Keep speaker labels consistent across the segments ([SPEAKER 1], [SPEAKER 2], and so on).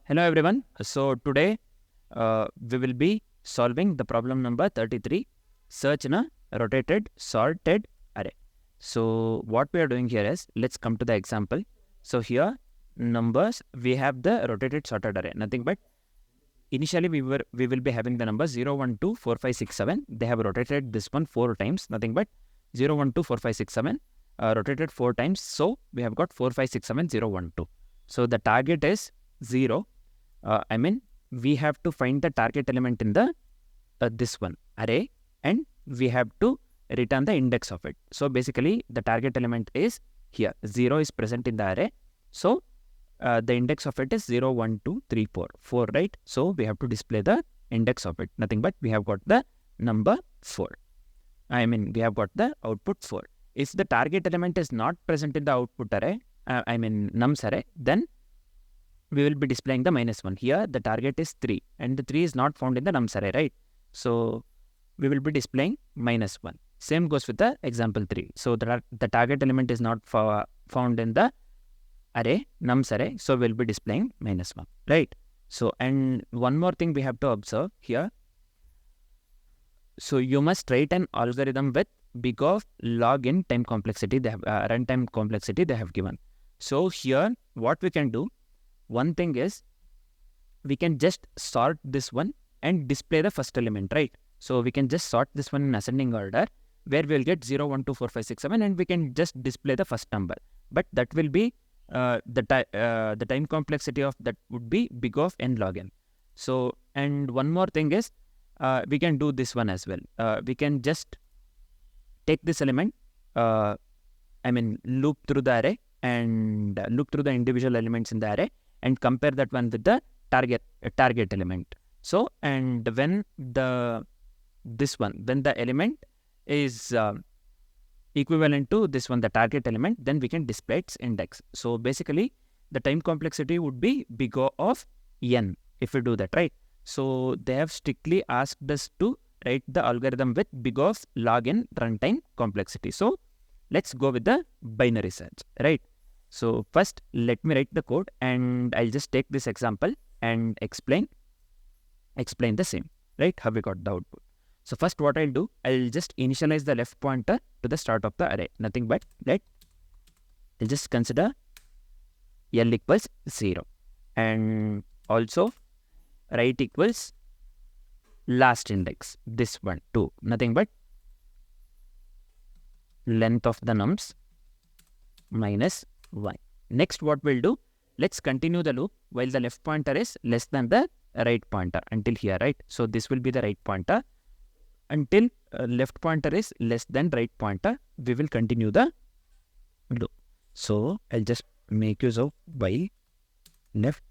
[SPEAKER 1] Hello everyone. So today we will be solving the problem number 33, search in a rotated sorted array. So what we are doing here is, let's come to the example. So here numbers, we have the rotated sorted array, nothing but initially we will be having the numbers 0, 1, 2, 4, 5, 6, 7. They have rotated this one 4 times, nothing but 0, 1, 2, 4, 5, 6, 7 rotated 4 times. So we have got 4, 5, 6, 7, 0, 1, 2. So the target is 0. We have to find the target element in the this one array, and we have to return the index of it. So basically the target element is here, 0 is present in the array. So the index of it is 0, 1, 2, 3, 4, 4, right? So we have to display the index of it, nothing but we have got the number 4. We have got the output 4. If the target element is not present in the output array, nums array, then we will be displaying the -1. Here the target is 3 and the 3 is not found in the nums array, right? So we will be displaying -1. Same goes with the example 3. So the target element is not found in the array, nums array, so we'll be displaying -1, right? So, and one more thing we have to observe here. So you must write an algorithm with big of log n time complexity, they have runtime complexity they have given. So here what we can do, one thing is we can just sort this one and display the first element, right? So we can just sort this one in ascending order, where we'll get 0, 1, 2, 4, 5, 6, 7, and we can just display the first number. But that will be the time complexity of that would be big of n log n. So, and one more thing is we can do this one as well. We can just take this element, loop through the array and loop through the individual elements in the array and compare that one with the target element. So, and when the element is equivalent to this one, the target element, then we can display its index. So basically the time complexity would be big O of n if we do that, right? So they have strictly asked us to write the algorithm with big of log n runtime complexity. So let's go with the binary search, right? So first let me write the code and I'll just take this example and explain the same, right? How we got the output. So first what I'll do, I'll just initialize the left pointer to the start of the array, nothing but I'll just consider L equals 0 and also right equals last index, this one too, nothing but length of the nums minus 1. Next what we'll do, let's continue the loop while the left pointer is less than the right pointer until here, right? So this will be the right pointer. Until left pointer is less than right pointer, we will continue the loop. So I'll just make use of while left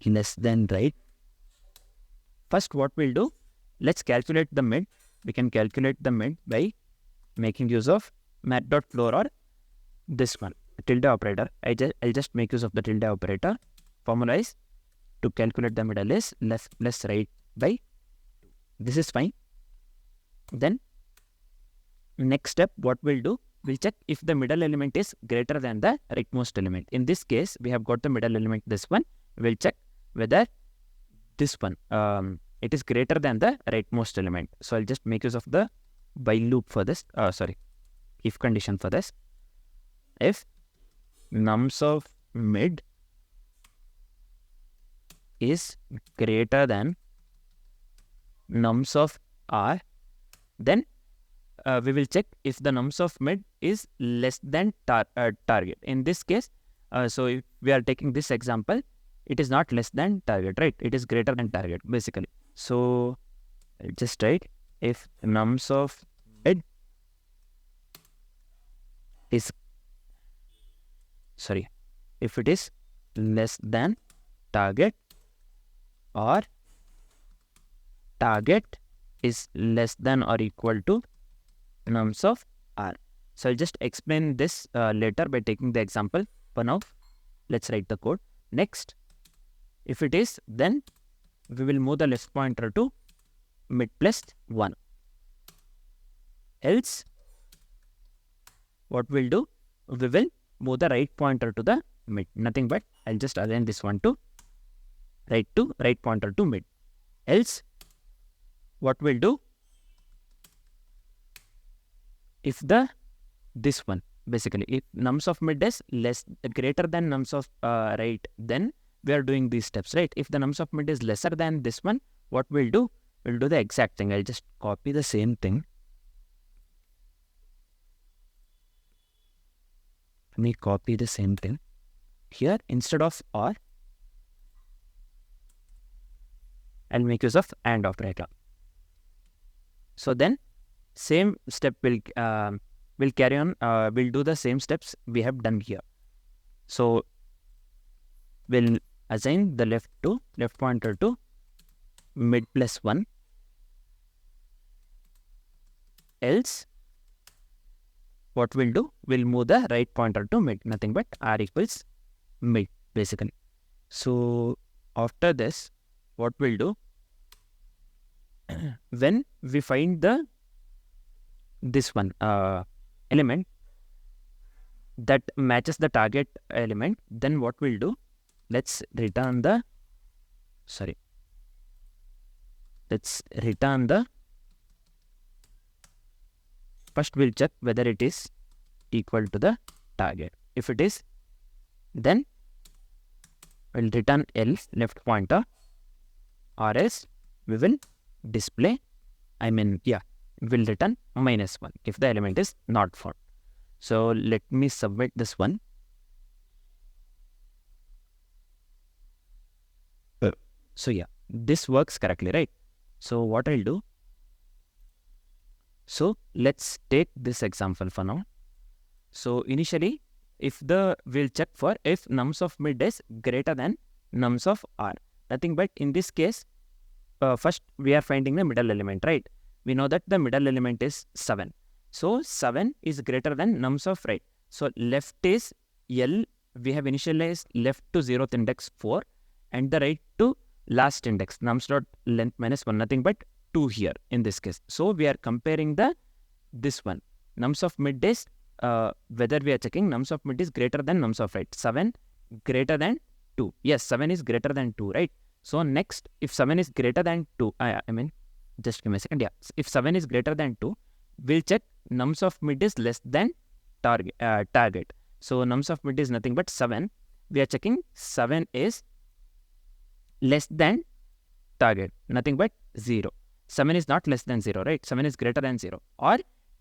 [SPEAKER 1] less than right. First what we'll do, let's calculate the mid. We can calculate the mid by making use of mat.floor or this one, tilde operator. I'll just make use of the tilde operator. Formula is to calculate the middle is left plus right by 2. This is fine. Then next step what we'll do, we'll check if the middle element is greater than the rightmost element. In this case we have got the middle element, this one. We'll check whether this one it is greater than the rightmost element. So I'll just make use of the while loop for this, if condition for this. If nums of mid is greater than nums of r, then we will check if the nums of mid is less than target. In this case, so if we are taking this example, it is not less than target, right? It is greater than target basically. So I'll just write if nums of mid is if it is less than target or target is less than or equal to nums of r. So I'll just explain this later by taking the example. For now, let's write the code. Next, if it is, then we will move the left pointer to mid plus 1. Else, what we'll do, we will move the right pointer to the mid, nothing but I'll just align this one to right pointer to mid. Else, what we'll do, if this one, basically, if nums of mid is greater than nums of right, then we are doing these steps, right? If the nums of mid is lesser than this one, what we'll do the exact thing. I'll just copy the same thing. Let me copy the same thing. Here, instead of or, I'll make use of AND operator. So then, same step will carry on. We'll do the same steps we have done here. So we'll assign the left pointer to mid plus 1. Else, what we'll do, we'll move the right pointer to mid, nothing but r equals mid, basically. So after this, what we'll do, when we find this one element that matches the target element, then what we'll do, let's return the first we'll check whether it is equal to the target. If it is, then we'll return else left pointer, or else we will display, we'll return -1 if the element is not found. So let me submit this one. So yeah, this works correctly, right? So what I'll do, so let's take this example for now. So initially, we'll check for if nums of mid is greater than nums of r. Nothing but in this case, first we are finding the middle element, right? We know that the middle element is 7. So 7 is greater than nums of right. So left is L, we have initialized left to 0th index 4 and the right to last index, nums dot length -1, nothing but 2 here in this case. So we are comparing this one. Nums of mid is, whether we are checking nums of mid is greater than nums of right. 7 greater than 2. Yes, 7 is greater than 2, right? So next, if 7 is greater than 2, just give me a second. Yeah, if 7 is greater than 2, we'll check nums of mid is less than target. So nums of mid is nothing but 7. We are checking 7 is less than target, nothing but 0. 7 is not less than 0, right? 7 is greater than 0. Or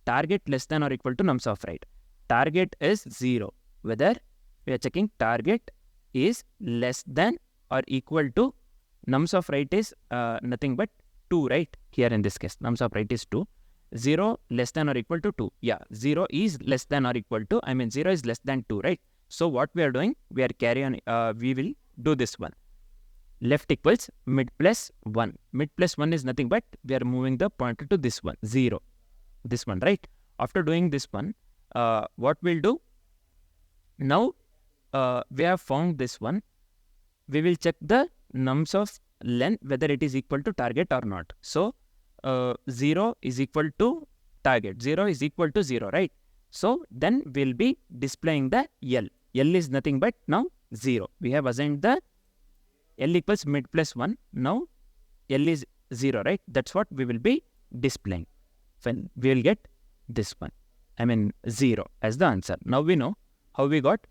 [SPEAKER 1] target less than or equal to nums of right. Target is 0. Whether we are checking target is less than or equal to nums of right is nothing but 2, right? Here in this case, nums of right is 2. 0 less than or equal to 2. Yeah, 0 is less than or equal to, 0 is less than 2, right? So what we are doing, we are we will do this one. Left equals mid plus 1. Mid plus 1 is nothing but we are moving the pointer to this one, 0. This one, right? After doing this one, what we'll do, now we have found this one. We will check the nums of length, whether it is equal to target or not. So 0 is equal to target. 0 is equal to 0, right? So then we'll be displaying the L. L is nothing but now 0. We have assigned the L equals mid plus 1. Now L is 0, right? That's what we will be displaying. When we will get this one, 0 as the answer. Now we know how we got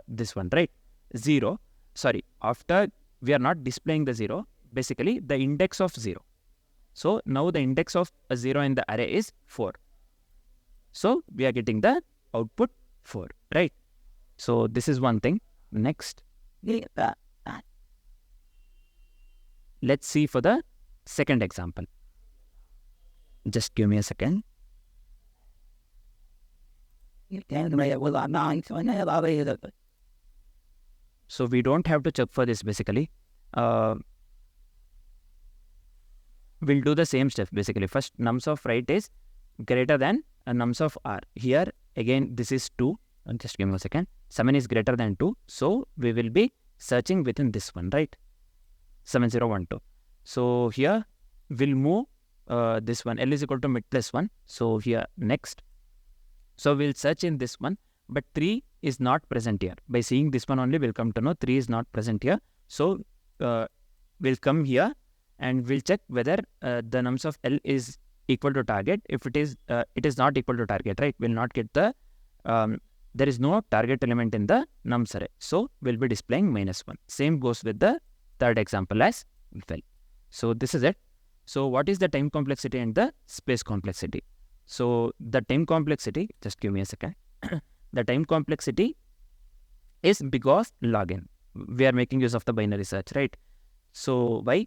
[SPEAKER 1] this one, right? 0. Sorry, after we are not displaying the 0, basically the index of 0. So now the index of 0 in the array is 4. So we are getting the output 4, right? So this is one thing. Next, let's see for the second example. Just give me a second. So we don't have to check for this basically. We'll do the same step basically. First, nums of right is greater than nums of r. Here again this is 2. Just give me a second. 7 is greater than 2. So we will be searching within this one, right? 7012. So here we'll move this one. L is equal to mid plus 1. So here next. So we'll search in this one, but 3 is not present here. By seeing this one only, we'll come to know 3 is not present here. So we'll come here and we'll check whether the nums of L is equal to target. If it is not equal to target, right? We'll not get the there is no target element in the nums array. So we'll be displaying -1. Same goes with the third example as well. So this is it. So what is the time complexity and the space complexity? So the time complexity, just give me a second. The time complexity is big of log n. We are making use of the binary search, right? So why?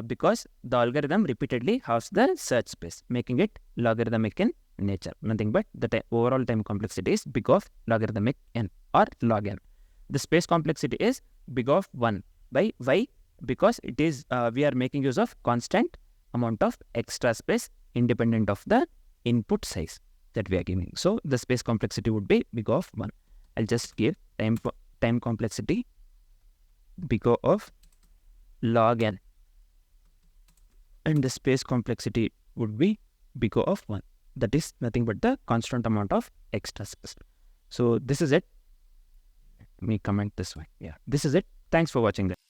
[SPEAKER 1] Because the algorithm repeatedly has the search space, making it logarithmic in nature. Nothing but the overall time complexity is big of logarithmic n or log n. The space complexity is big of 1. Why? Because it is we are making use of constant amount of extra space independent of the input size that we are giving. So the space complexity would be big of 1. I'll just give time complexity big of log n, and the space complexity would be big of 1. That is nothing but the constant amount of extra space. So this is it. Let me comment this one. Yeah, this is it. Thanks for watching that.